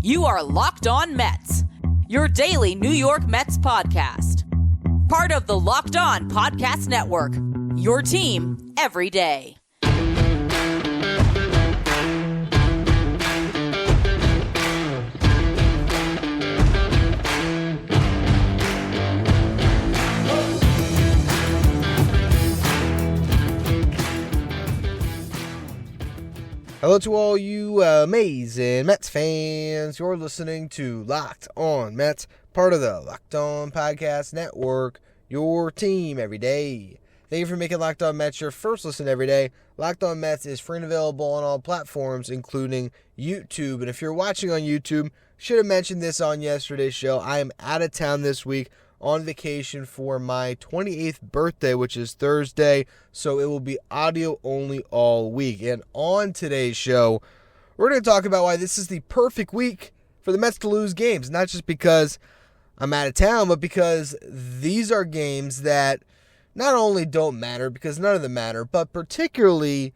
You are Locked On Mets, your daily New York Mets podcast. Part of the Locked On Podcast Network, your team every day. Hello to all you amazing Mets fans. You're listening to Locked On Mets, part of the Locked On Podcast Network, your team every day. Thank you for making Locked On Mets your first listen every day. Locked On Mets is free and available on all platforms, including YouTube. And if you're watching on YouTube, should have mentioned this on yesterday's show. I am out of town this week on vacation for my 28th birthday, which is Thursday, so it will be audio only all week. And on today's show, we're going to talk about why this is the perfect week for the Mets to lose games, not just because I'm out of town, but because these are games that not only don't matter, because none of them matter, but particularly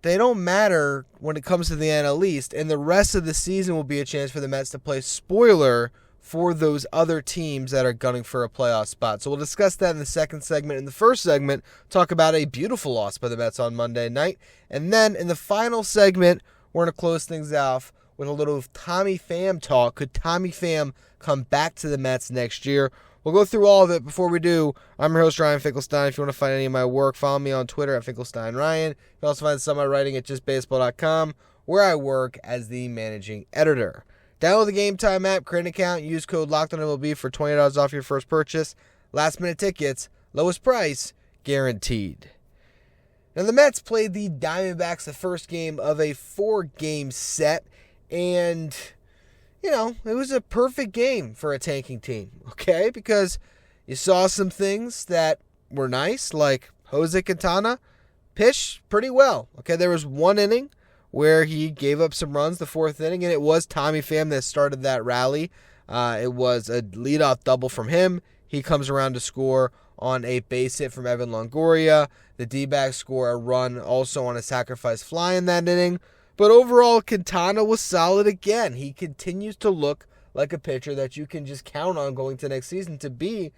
they don't matter when it comes to the NL East, and the rest of the season will be a chance for the Mets to play spoiler for those other teams that are gunning for a playoff spot. So we'll discuss that in the second segment. In the first segment, talk about a beautiful loss by the Mets on Monday night. And then in the final segment, we're going to close things off with a little Tommy Pham talk. Could Tommy Pham come back to the Mets next year? We'll go through all of it. Before we do, I'm your host, Ryan Finkelstein. If you want to find any of my work, follow me on Twitter at FinkelsteinRyan. You can also find some of my writing at justbaseball.com, where I work as the managing editor. Download the Game Time app, create an account, use code LOCKEDON for $20 off your first purchase. Last minute tickets, lowest price, guaranteed. Now the Mets played the Diamondbacks the first game of a 4-game set, and, it was a perfect game for a tanking team, okay? Because you saw some things that were nice, like Jose Quintana pitched pretty well, okay? There was one inning where he gave up some runs the fourth inning, and it was Tommy Pham that started that rally. It was a leadoff double from him. He comes around to score on a base hit from Evan Longoria. The D-backs score a run also on a sacrifice fly in that inning. But overall, Quintana was solid again. He continues to look like a pitcher that you can just count on going to next season to be,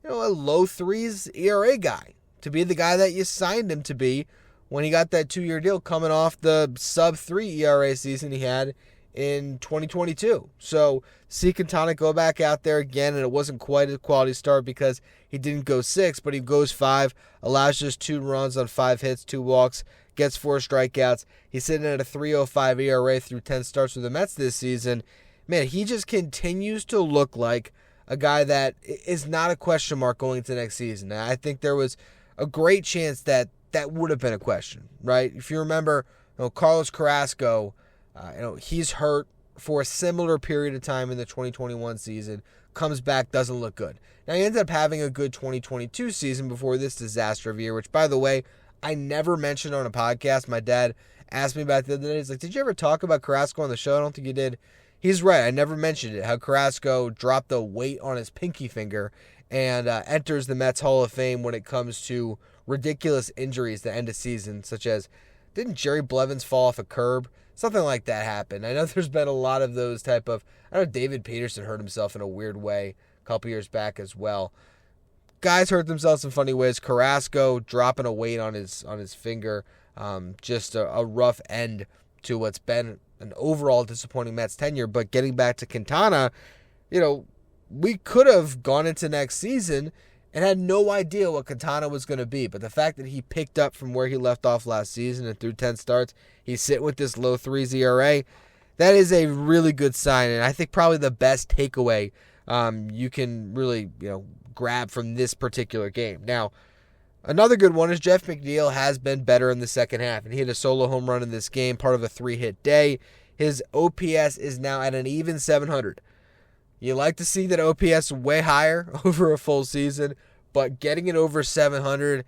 a low threes ERA guy, to be the guy that you signed him to be when he got that 2-year deal coming off the sub-3 ERA season he had in 2022. So, see Quintana go back out there again, and it wasn't quite a quality start because he didn't go 6, but he goes 5, allows just 2 runs on 5 hits, 2 walks, gets 4 strikeouts. He's sitting at a 3.05 ERA through 10 starts with the Mets this season. Man, he just continues to look like a guy that is not a question mark going into next season. I think there was a great chance that would have been a question, right? If you remember, Carlos Carrasco, he's hurt for a similar period of time in the 2021 season, comes back, doesn't look good. Now, he ended up having a good 2022 season before this disaster of a year, which, by the way, I never mentioned on a podcast. My dad asked me about it the other day. He's like, did you ever talk about Carrasco on the show? I don't think you did. He's right. I never mentioned it, how Carrasco dropped the weight on his pinky finger and enters the Mets Hall of Fame when it comes to ridiculous injuries to end a season, such as, didn't Jerry Blevins fall off a curb? Something like that happened. I know there's been a lot of those type of, David Peterson hurt himself in a weird way a couple years back as well. Guys hurt themselves in funny ways. Carrasco dropping a weight on his finger. Just a rough end to what's been an overall disappointing Mets tenure. But getting back to Quintana, we could have gone into next season and had no idea what Quintana was going to be. But the fact that he picked up from where he left off last season and through 10 starts, he's sitting with this low 3s ERA, that is a really good sign. And I think probably the best takeaway you can really grab from this particular game. Now, another good one is Jeff McNeil has been better in the second half, and he hit a solo home run in this game, part of a 3-hit day. His OPS is now at an even 700. You like to see that OPS way higher over a full season, but getting it over 700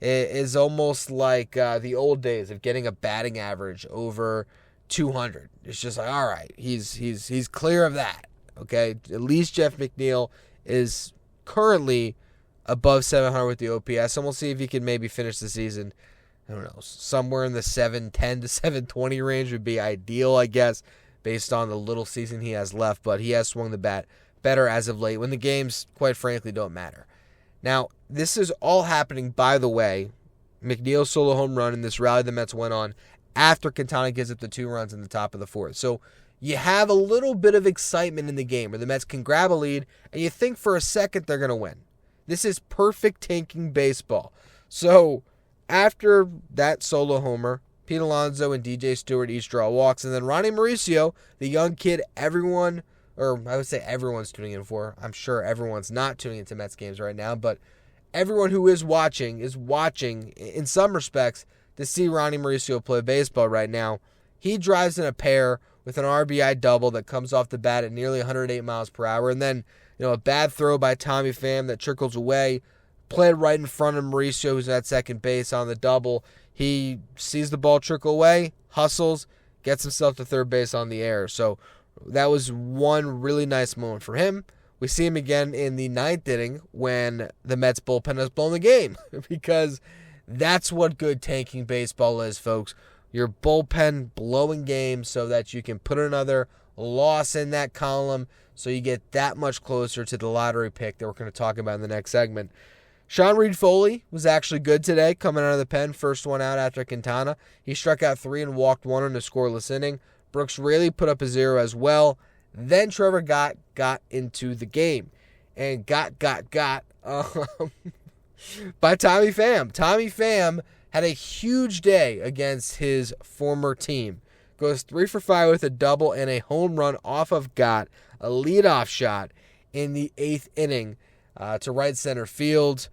is almost like the old days of getting a batting average over 200. It's just like, all right, he's clear of that. Okay, at least Jeff McNeil is currently above 700 with the OPS, and we'll see if he can maybe finish the season, I don't know, somewhere in the 710 to 720 range would be ideal, I guess. based on the little season he has left, but he has swung the bat better as of late when the games, quite frankly, don't matter. Now, this is all happening, by the way, McNeil's solo home run in this rally the Mets went on after Quintana gives up the 2 runs in the top of the 4th. So you have a little bit of excitement in the game where the Mets can grab a lead and you think for a second they're going to win. This is perfect tanking baseball. So after that solo homer, Pete Alonso and DJ Stewart each draw walks, and then Ronnie Mauricio, the young kid everyone, or I would say everyone's tuning in for. I'm sure everyone's not tuning into Mets games right now, but everyone who is watching in some respects to see Ronnie Mauricio play baseball right now. He drives in a pair with an RBI double that comes off the bat at nearly 108 miles per hour, and then a bad throw by Tommy Pham that trickles away, played right in front of Mauricio, who's at second base on the double. He sees the ball trickle away, hustles, gets himself to third base on the air. So that was one really nice moment for him. We see him again in the 9th inning when the Mets bullpen has blown the game because that's what good tanking baseball is, folks. Your bullpen blowing games so that you can put another loss in that column so you get that much closer to the lottery pick that we're going to talk about in the next segment. Sean Reed-Foley was actually good today, coming out of the pen, first one out after Quintana. He struck out 3 and walked 1 in a scoreless inning. Brooks Raley put up a 0 as well. Then Trevor got into the game. And got by Tommy Pham. Tommy Pham had a huge day against his former team. Goes 3 for 5 with a double and a home run off of Gott, a leadoff shot in the 8th inning to right center field.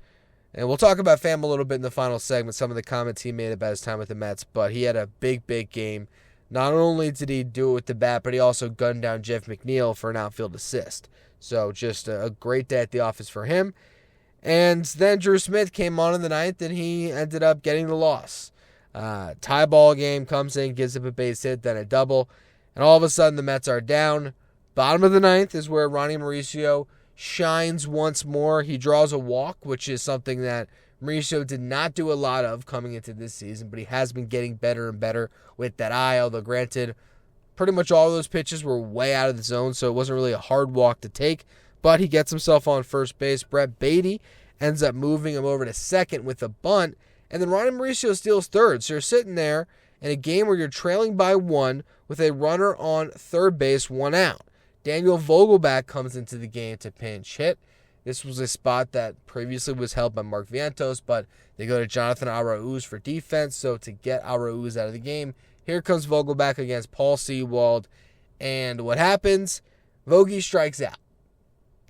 And we'll talk about Pham a little bit in the final segment, some of the comments he made about his time with the Mets, but he had a big game. Not only did he do it with the bat, but he also gunned down Jeff McNeil for an outfield assist. So just a great day at the office for him. And then Drew Smith came on in the 9th, and he ended up getting the loss. Tie ball game, comes in, gives up a base hit, then a double, and all of a sudden the Mets are down. Bottom of the 9th is where Ronnie Mauricio shines once more. He draws a walk, which is something that Mauricio did not do a lot of coming into this season, but he has been getting better and better with that eye, although granted, pretty much all of those pitches were way out of the zone, so it wasn't really a hard walk to take, but he gets himself on first base. Brett Beatty ends up moving him over to second with a bunt, and then Ronnie Mauricio steals third, so you're sitting there in a game where you're trailing by 1 with a runner on third base, 1 out. Daniel Vogelback comes into the game to pinch hit. This was a spot that previously was held by Mark Vientos, but they go to Jonathan Arauz for defense. So to get Arauz out of the game, here comes Vogelback against Paul Sewald. And what happens? Vogie strikes out.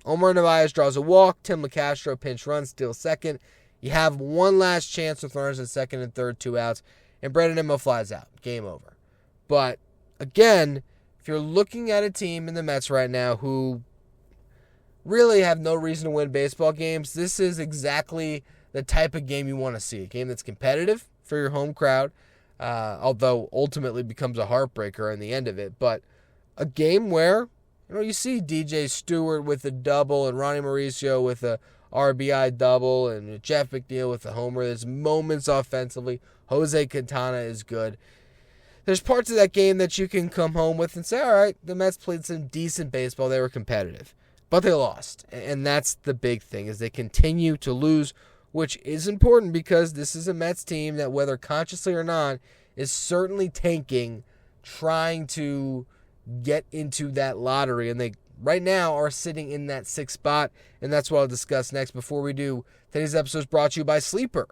Omar Narvaez draws a walk. Tim LeCastro pinch runs, steals second. You have one last chance with runners in second and third, 2 outs. And Brandon Nimmo flies out. Game over. But again, if you're looking at a team in the Mets right now who really have no reason to win baseball games, this is exactly the type of game you want to see. A game that's competitive for your home crowd, although ultimately becomes a heartbreaker in the end of it. But a game where you see DJ Stewart with a double and Ronnie Mauricio with a RBI double and Jeff McNeil with a homer. There's moments offensively. Jose Quintana is good. There's parts of that game that you can come home with and say, all right, the Mets played some decent baseball. They were competitive, but they lost. And that's the big thing, is they continue to lose, which is important because this is a Mets team that, whether consciously or not, is certainly tanking, trying to get into that lottery. And they right now are sitting in that 6th spot, and that's what I'll discuss next. Before we do, today's episode is brought to you by Sleeper.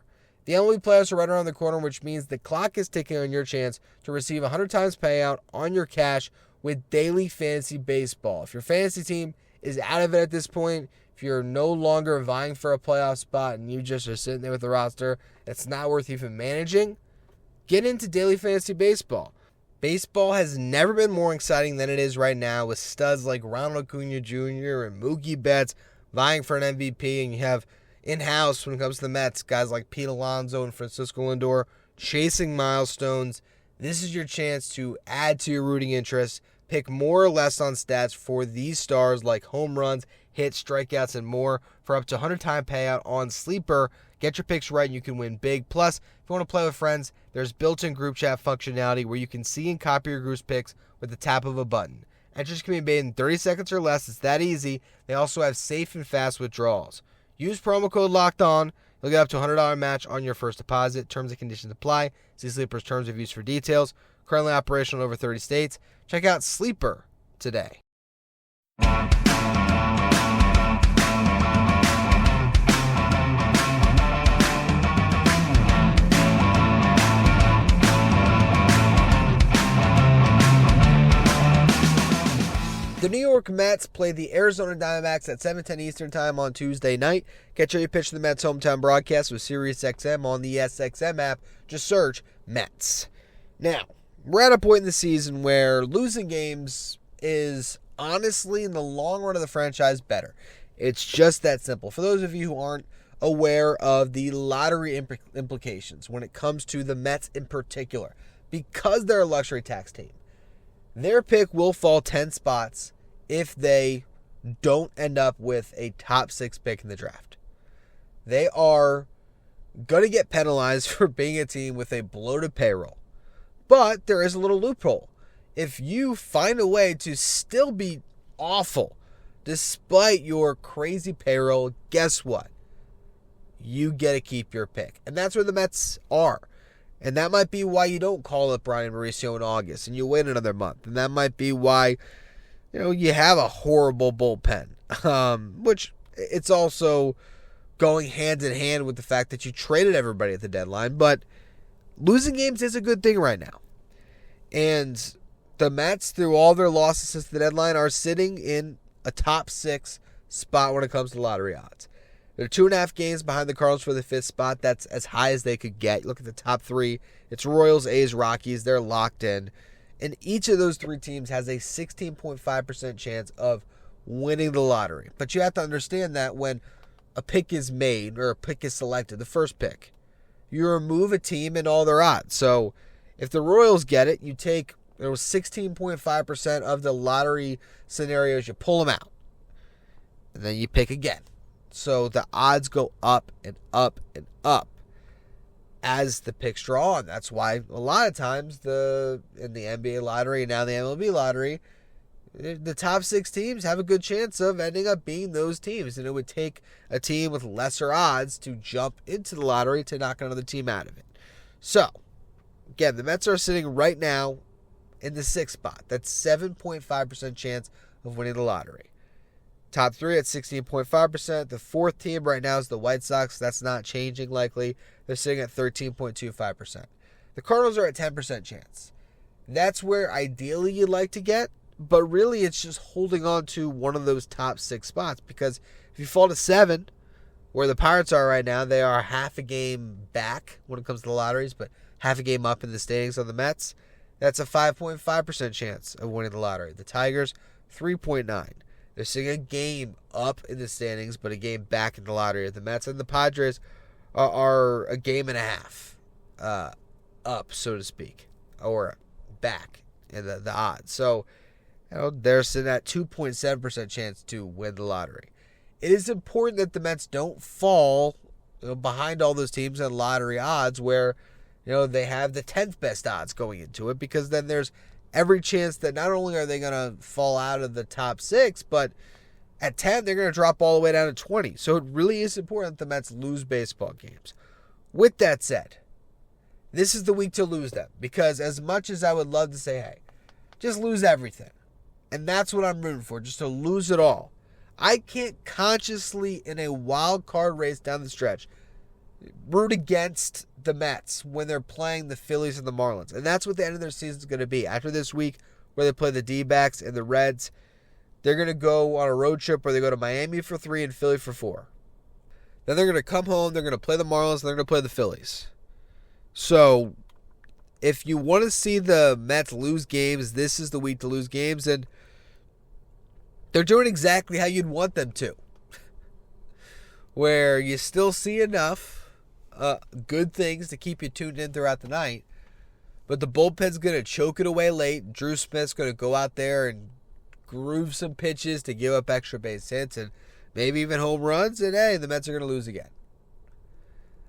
The MLB playoffs are right around the corner, which means the clock is ticking on your chance to receive 100 times payout on your cash with daily fantasy baseball. If your fantasy team is out of it at this point, if you're no longer vying for a playoff spot and you just are sitting there with the roster that's not worth even managing, get into daily fantasy baseball. Baseball has never been more exciting than it is right now, with studs like Ronald Acuna Jr. and Mookie Betts vying for an MVP, and you have in-house, when it comes to the Mets, guys like Pete Alonso and Francisco Lindor chasing milestones. This is your chance to add to your rooting interest, pick more or less on stats for these stars like home runs, hits, strikeouts, and more for up to 100-time payout on Sleeper. Get your picks right and you can win big. Plus, if you want to play with friends, there's built-in group chat functionality where you can see and copy your group's picks with the tap of a button. Entries can be made in 30 seconds or less. It's that easy. They also have safe and fast withdrawals. Use promo code LOCKEDON. You'll get up to a $100 match on your first deposit. Terms and conditions apply. See Sleeper's terms of use for details. Currently operational in over 30 states. Check out Sleeper today. The New York Mets play the Arizona Diamondbacks at 7:10 Eastern Time on Tuesday night. Get your pitch to the Mets hometown broadcast with SiriusXM on the SXM app. Just search Mets. Now, we're at a point in the season where losing games is honestly, in the long run of the franchise, better. It's just that simple. For those of you who aren't aware of the lottery implications when it comes to the Mets in particular, because they're a luxury tax team, their pick will fall 10 spots if they don't end up with a top 6 pick in the draft. They are going to get penalized for being a team with a bloated payroll. But there is a little loophole. If you find a way to still be awful despite your crazy payroll, guess what? You get to keep your pick. And that's where the Mets are. And that might be why you don't call up Brian Mauricio in August and you wait another month. And that might be why, you have a horrible bullpen. Which it's also going hand in hand with the fact that you traded everybody at the deadline. But losing games is a good thing right now. And the Mets, through all their losses since the deadline, are sitting in a top 6 spot when it comes to lottery odds. They're 2.5 games behind the Cardinals for the 5th spot. That's as high as they could get. Look at the top 3. It's Royals, A's, Rockies. They're locked in. And each of those 3 teams has a 16.5% chance of winning the lottery. But you have to understand that when a pick is made or a pick is selected, the first pick, you remove a team and all their odds. So if the Royals get it, you take 16.5% of the lottery scenarios, you pull them out. And then you pick again. So the odds go up and up and up as the picks draw on. That's why a lot of times in the NBA lottery and now the MLB lottery, the top 6 teams have a good chance of ending up being those teams. And it would take a team with lesser odds to jump into the lottery to knock another team out of it. So, again, the Mets are sitting right now in the 6th spot. That's 7.5% chance of winning the lottery. Top 3 at 16.5%. The 4th team right now is the White Sox. That's not changing likely. They're sitting at 13.25%. The Cardinals are at 10% chance. That's where ideally you'd like to get, but really it's just holding on to one of those top 6 spots, because if you fall to 7, where the Pirates are right now, they are half a game back when it comes to the lotteries, but half a game up in the standings on the Mets. That's a 5.5% chance of winning the lottery. The Tigers, 3.9%. They're sitting a game up in the standings, but a game back in the lottery. The Mets and the Padres are a game and a half up, so to speak, or back in the odds. So they're sitting at 2.7% chance to win the lottery. It is important that the Mets don't fall behind all those teams in lottery odds where they have the 10th best odds going into it, because then there's every chance that not only are they going to fall out of the top 6, but at 10, they're going to drop all the way down to 20. So it really is important that the Mets lose baseball games. With that said, this is the week to lose them, because as much as I would love to say, hey, just lose everything, and that's what I'm rooting for, just to lose it all, I can't consciously, in a wild card race down the stretch, root against the Mets when they're playing the Phillies and the Marlins. And that's what the end of their season is going to be. After this week, where they play the D-backs and the Reds, they're going to go on a road trip where they go to Miami for 3 and Philly for 4. Then they're going to come home, they're going to play the Marlins, and they're going to play the Phillies. So, if you want to see the Mets lose games, this is the week to lose games, and they're doing exactly how you'd want them to. Where you still see enough good things to keep you tuned in throughout the night, but the bullpen's going to choke it away late. Drew Smith's going to go out there and groove some pitches to give up extra base hits and maybe even home runs, and hey, the Mets are going to lose again.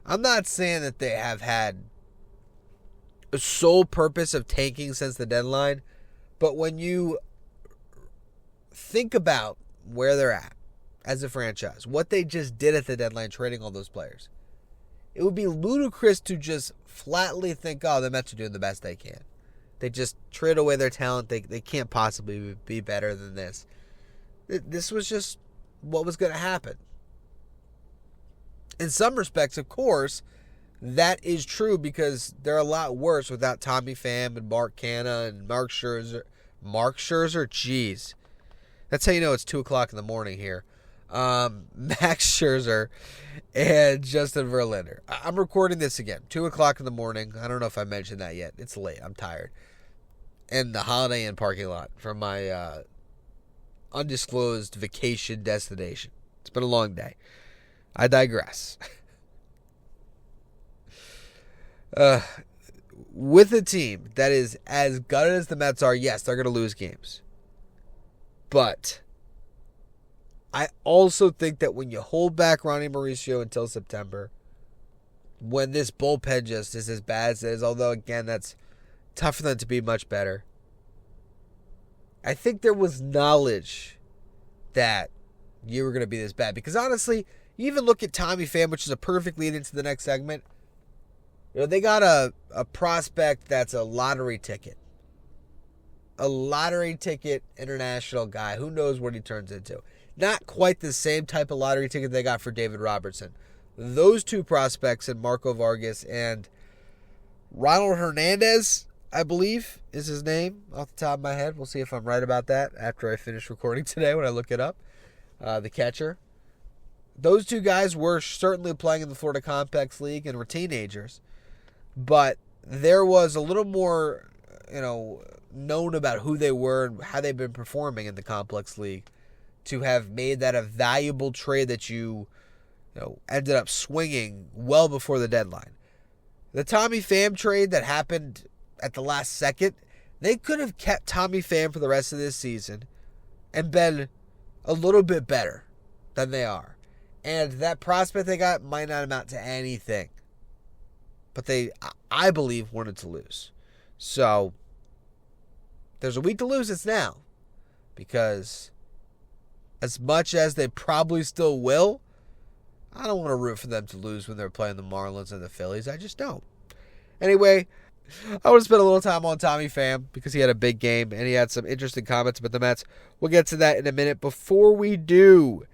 I'm not saying that they have had a sole purpose of tanking since the deadline, but when you think about where they're at as a franchise, what they just did at the deadline, trading all those players, it would be ludicrous to just flatly think, oh, the Mets are doing the best they can. They just trade away their talent. They can't possibly be better than this. This was just what was going to happen. In some respects, of course, that is true because they're a lot worse without Tommy Pham and Mark Canha and Mark Scherzer. Mark Scherzer? Jeez. That's how you know it's 2 o'clock in the morning here. Max Scherzer and Justin Verlander. I'm recording this again. 2 o'clock in the morning. I don't know if I mentioned that yet. It's late. I'm tired. And the Holiday Inn parking lot from my undisclosed vacation destination. It's been a long day. I digress. With a team that is as gutted as the Mets are, yes, they're going to lose games. But I also think that when you hold back Ronnie Mauricio until September, when this bullpen just is as bad as it is, although, again, that's tough for them to be much better, I think there was knowledge that you were going to be this bad. Because, honestly, you even look at Tommy Pham, which is a perfect lead into the next segment. You know, they got a prospect that's a lottery ticket. A lottery ticket international guy. Who knows what he turns into. Not quite the same type of lottery ticket they got for David Robertson. Those two prospects, and Marco Vargas and Ronald Hernandez, I believe, is his name off the top of my head. We'll see if I'm right about that after I finish recording today when I look it up. The catcher. Those two guys were certainly playing in the Florida Complex League and were teenagers. But there was a little more, known about who they were and how they've been performing in the Complex League to have made that a valuable trade that you ended up swinging well before the deadline. The Tommy Pham trade that happened at the last second, they could have kept Tommy Pham for the rest of this season and been a little bit better than they are. And that prospect they got might not amount to anything. But they, I believe, wanted to lose. So, there's a week to lose, it's now. Because as much as they probably still will, I don't want to root for them to lose when they're playing the Marlins and the Phillies. I just don't. Anyway, I want to spend a little time on Tommy Pham because he had a big game and he had some interesting comments about the Mets. We'll get to that in a minute. Before we do,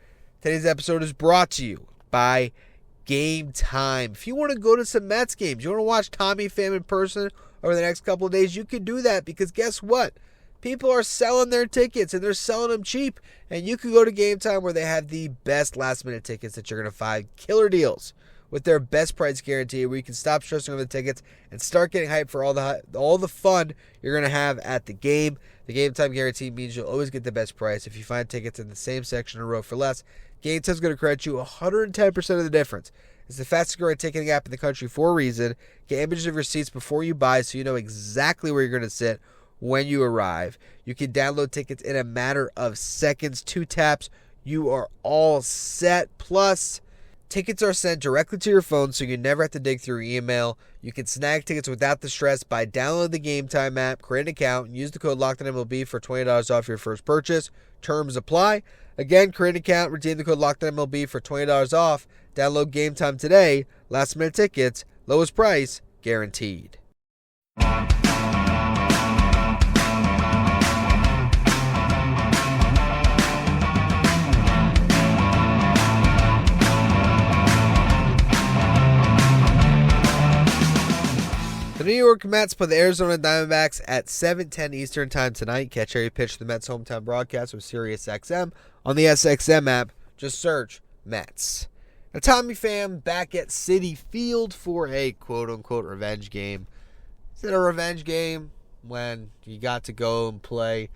today's episode is brought to you by Game Time. If you want to go to some Mets games, you want to watch Tommy Pham in person over the next couple of days, you can do that because guess what? People are selling their tickets and they're selling them cheap. And you can go to Game Time where they have the best last minute tickets that you're going to find. Killer deals with their best price guarantee where you can stop stressing over the tickets and start getting hyped for all the fun you're going to have at the game. The Game Time guarantee means you'll always get the best price. If you find tickets in the same section in a row for less, Game Time's going to credit you 110% of the difference. It's the fastest growing ticketing app in the country for a reason. Get images of your seats before you buy so you know exactly where you're going to sit when you arrive. You can download tickets in a matter of seconds. 2 taps, you are all set. Plus, tickets are sent directly to your phone so you never have to dig through email. You can snag tickets without the stress by downloading the Game Time app, create an account, and use the code LOCKEDONMLB for $20 off your first purchase. Terms apply. Again, create an account, redeem the code LOCKEDONMLB for $20 off. Download Game Time today. Last minute tickets, lowest price, guaranteed. The New York Mets play the Arizona Diamondbacks at 7:10 Eastern Time tonight. Catch every pitch of the Mets' hometown broadcast with SiriusXM on the SXM app. Just search Mets. Now, Tommy Pham back at Citi Field for a quote-unquote revenge game. Is it a revenge game when you got to go and play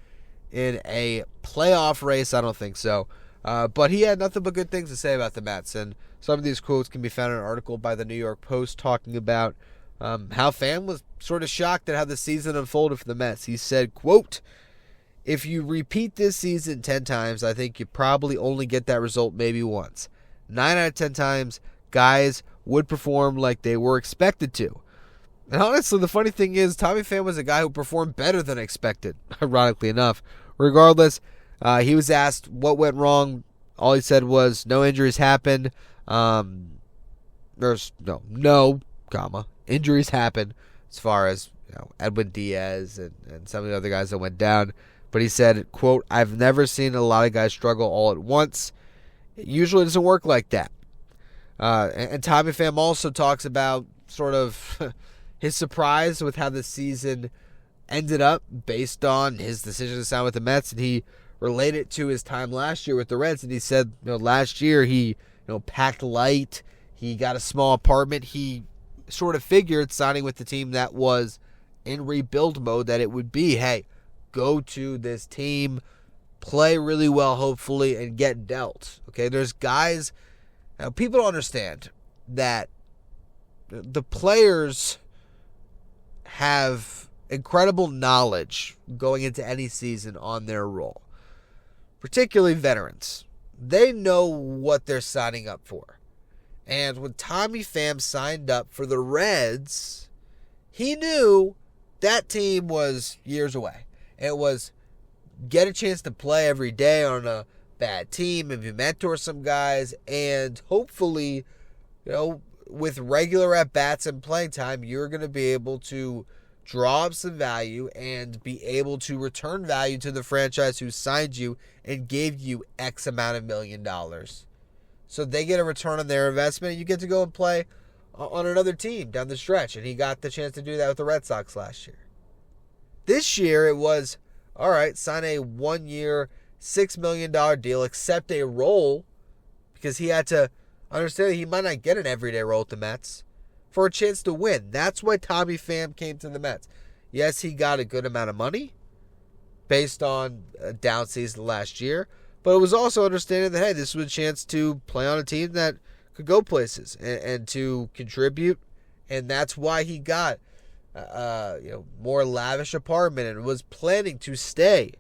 in a playoff race? I don't think so. But he had nothing but good things to say about the Mets. And some of these quotes can be found in an article by the New York Post talking about how Pham was sort of shocked at how the season unfolded for the Mets. He said, quote, "If you repeat this season 10 times, I think you probably only get that result maybe once. 9 out of 10 times, guys would perform like they were expected to. And honestly, the funny thing is, Tommy Pham was a guy who performed better than expected, ironically enough. Regardless, he was asked what went wrong. All he said was, no injuries happened. There's injuries happen as far as Edwin Diaz and some of the other guys that went down. But he said, quote, I've never seen a lot of guys struggle all at once. It usually doesn't work like that. And Tommy Pham also talks about sort of his surprise with how the season ended up based on his decision to sign with the Mets. And he related it to his time last year with the Reds. And he said, last year he packed light. He got a small apartment. He sort of figured signing with the team that was in rebuild mode that it would be, hey, go to this team, play really well, hopefully, and get dealt. Okay, there's guys, people don't understand that the players have incredible knowledge going into any season on their role, particularly veterans. They know what they're signing up for. And when Tommy Pham signed up for the Reds, he knew that team was years away. It was get a chance to play every day on a bad team, maybe mentor some guys, and hopefully, with regular at-bats and playing time, you're going to be able to draw up some value and be able to return value to the franchise who signed you and gave you X amount of $1 million. So they get a return on their investment, and you get to go and play on another team down the stretch. And he got the chance to do that with the Red Sox last year. This year, it was, all right, sign a 1-year, $6 million deal, accept a role, because he had to understand that he might not get an everyday role at the Mets for a chance to win. That's why Tommy Pham came to the Mets. Yes, he got a good amount of money based on a down season last year, but it was also understanding that, hey, this was a chance to play on a team that could go places and to contribute, and that's why he got more lavish apartment and was planning to stay.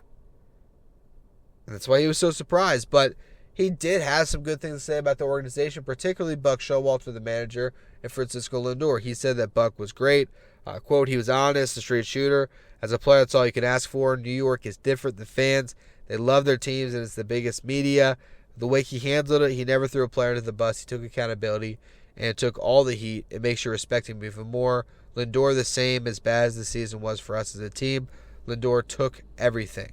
And that's why he was so surprised. But he did have some good things to say about the organization, particularly Buck Showalter, the manager, and Francisco Lindor. He said that Buck was great. Quote, he was honest, a straight shooter. As a player, that's all you can ask for. New York is different. The fans, they love their teams, and it's the biggest media. The way he handled it, he never threw a player under the bus. He took accountability and took all the heat. It makes you respect him even more. Lindor, the same, as bad as the season was for us as a team. Lindor took everything.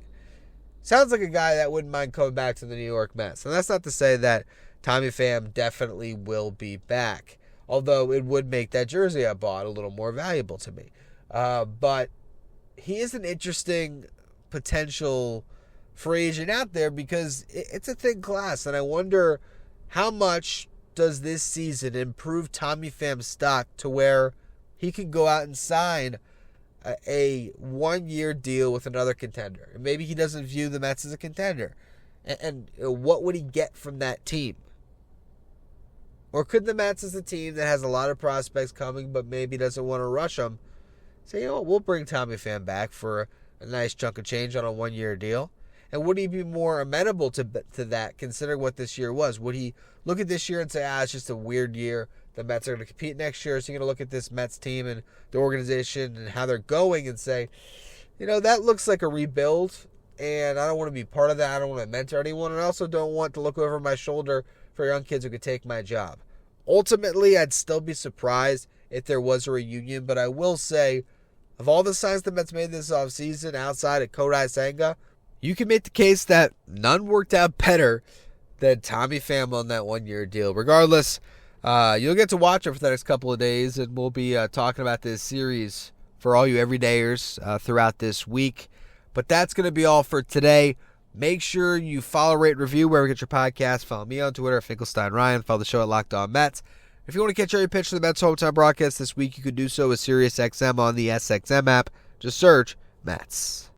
Sounds like a guy that wouldn't mind coming back to the New York Mets. And that's not to say that Tommy Pham definitely will be back, although it would make that jersey I bought a little more valuable to me. But he is an interesting potential free agent out there because it's a thin class, and I wonder how much does this season improve Tommy Pham's stock to where he can go out and sign a 1-year deal with another contender. And maybe he doesn't view the Mets as a contender. And what would he get from that team? Or could the Mets, as a team that has a lot of prospects coming but maybe doesn't want to rush them, say, we'll bring Tommy Pham back for a nice chunk of change on a 1-year deal? And would he be more amenable to that, considering what this year was? Would he look at this year and say, it's just a weird year, the Mets are going to compete next year, so you're going to look at this Mets team and the organization and how they're going and say, that looks like a rebuild, and I don't want to be part of that. I don't want to mentor anyone, and I also don't want to look over my shoulder for young kids who could take my job. Ultimately, I'd still be surprised if there was a reunion, but I will say, of all the signs the Mets made this offseason outside of Kodai Senga, you can make the case that none worked out better than Tommy Pham on that 1-year deal. Regardless, you'll get to watch it for the next couple of days, and we'll be talking about this series for all you everydayers throughout this week. But that's going to be all for today. Make sure you follow, rate, review wherever you get your podcast. Follow me on Twitter at Finkelstein Ryan. Follow the show at Locked On Mets. If you want to catch every pitch to the Mets hometown broadcast this week, you can do so with SiriusXM on the SXM app. Just search Mets.